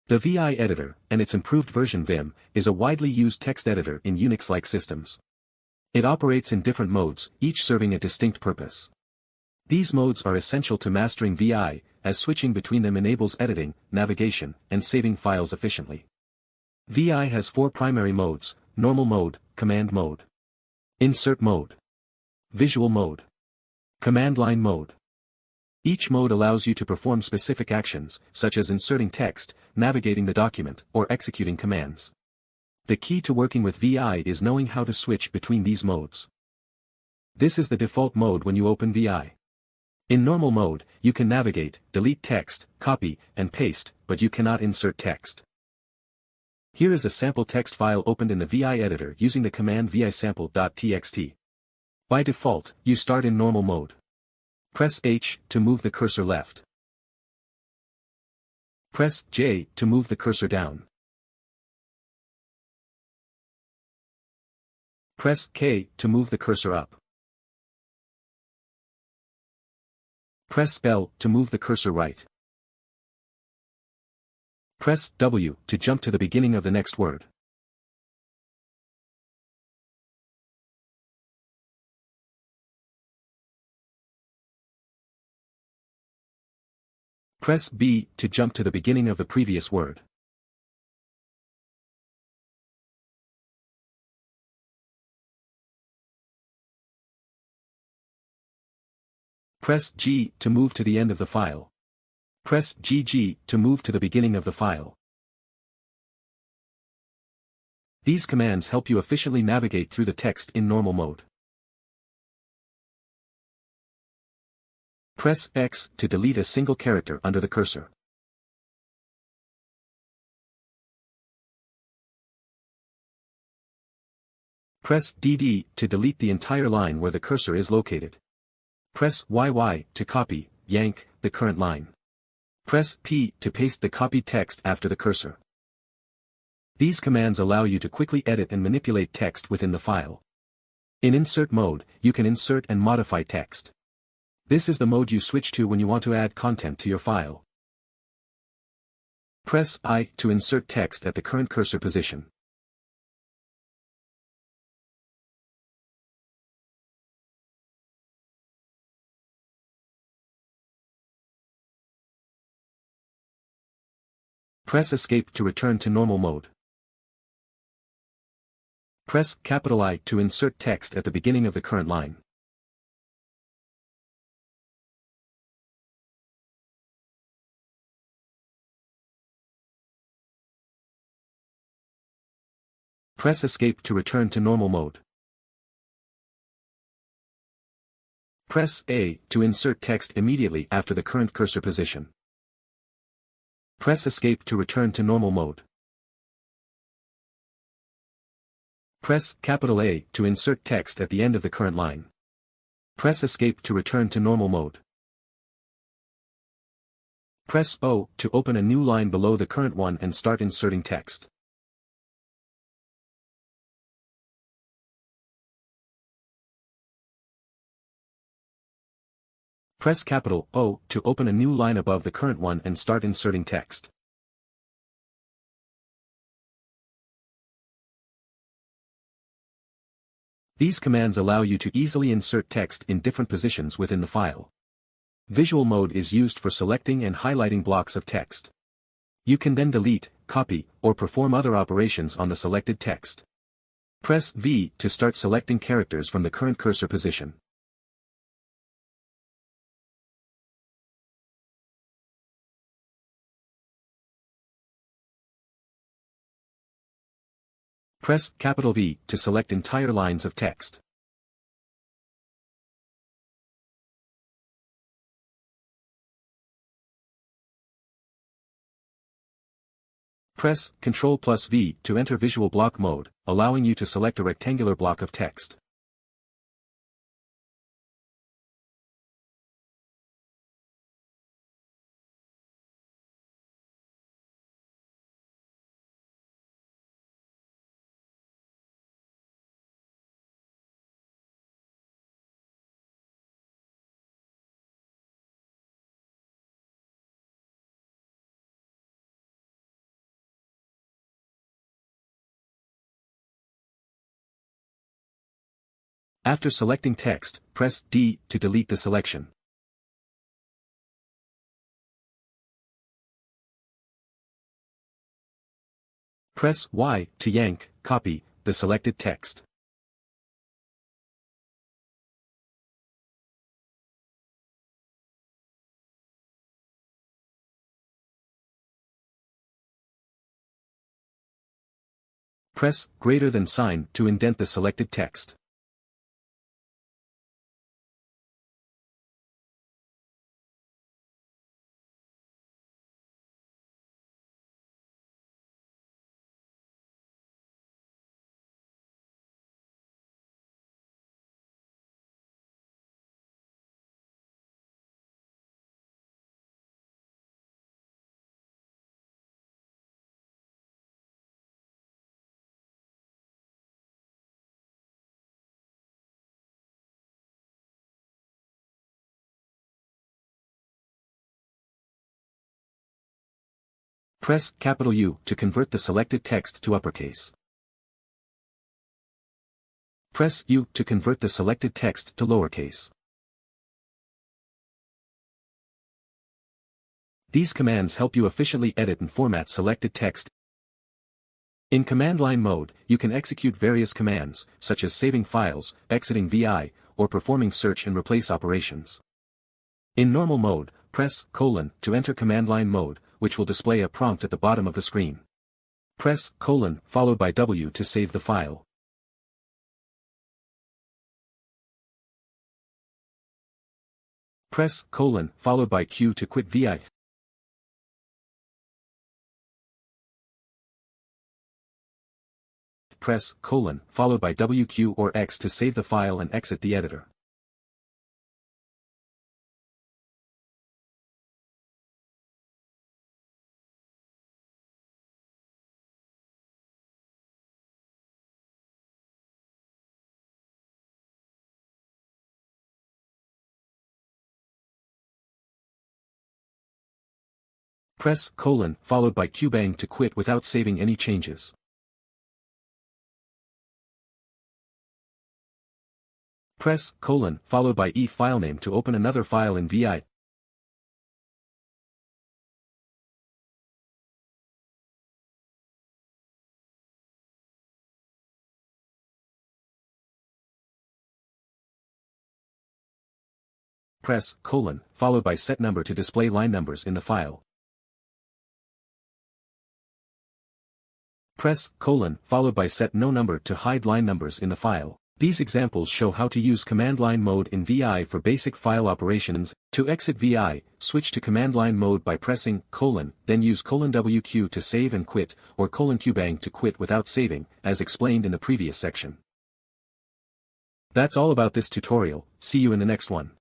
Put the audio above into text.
The VI editor, and its improved version Vim, is a widely used text editor in Unix-like systems. It operates in different modes, each serving a distinct purpose. These modes are essential to mastering VI, as switching between them enables editing, navigation, and saving files efficiently. VI has 4 primary modes: normal mode, command mode, insert mode, visual mode, command line mode. Each mode allows you to perform specific actions, such as inserting text, navigating the document, or executing commands. The key to working with VI is knowing how to switch between these modes. This is the default mode when you open VI. In normal mode, you can navigate, delete text, copy, and paste, but you cannot insert text. Here is a sample text file opened in the VI editor using the command visample.txt. By default, you start in normal mode. Press H to move the cursor left. Press J to move the cursor down. Press K to move the cursor up. Press L to move the cursor right. Press W to jump to the beginning of the next word. Press B to jump to the beginning of the previous word. Press G to move to the end of the file. Press GG to move to the beginning of the file. These commands help you efficiently navigate through the text in normal mode. Press X to delete a single character under the cursor. Press DD to delete the entire line where the cursor is located. Press YY to copy, yank, the current line. Press P to paste the copied text after the cursor. These commands allow you to quickly edit and manipulate text within the file. In insert mode, you can insert and modify text. This is the mode you switch to when you want to add content to your file. Press I to insert text at the current cursor position. Press Escape to return to normal mode. Press capital I to insert text at the beginning of the current line. Press Escape to return to normal mode. Press A to insert text immediately after the current cursor position. Press Escape to return to normal mode. Press capital A to insert text at the end of the current line. Press Escape to return to normal mode. Press O to open a new line below the current one and start inserting text. Press capital O to open a new line above the current one and start inserting text. These commands allow you to easily insert text in different positions within the file. Visual mode is used for selecting and highlighting blocks of text. You can then delete, copy, or perform other operations on the selected text. Press V to start selecting characters from the current cursor position. Press capital V to select entire lines of text. Press Ctrl+V to enter visual block mode, allowing you to select a rectangular block of text. After selecting text, press D to delete the selection. Press Y to yank, copy, the selected text. Press greater than sign to indent the selected text. Press capital U to convert the selected text to uppercase. Press U to convert the selected text to lowercase. These commands help you efficiently edit and format selected text. In command line mode, you can execute various commands, such as saving files, exiting VI, or performing search and replace operations. In normal mode, press colon to enter command line mode, which will display a prompt at the bottom of the screen. Press colon followed by W to save the file. Press colon followed by Q to quit VI. Press colon followed by WQ or X to save the file and exit the editor. Press colon followed by QBang to quit without saving any changes. Press colon followed by E filename to open another file in VI. Press colon followed by set number to display line numbers in the file. Press colon followed by set no number to hide line numbers in the file. These examples show how to use command line mode in VI for basic file operations. To exit VI, switch to command line mode by pressing colon, then use colon WQ to save and quit, or colon QBang to quit without saving, as explained in the previous section. That's all about this tutorial. See you in the next one.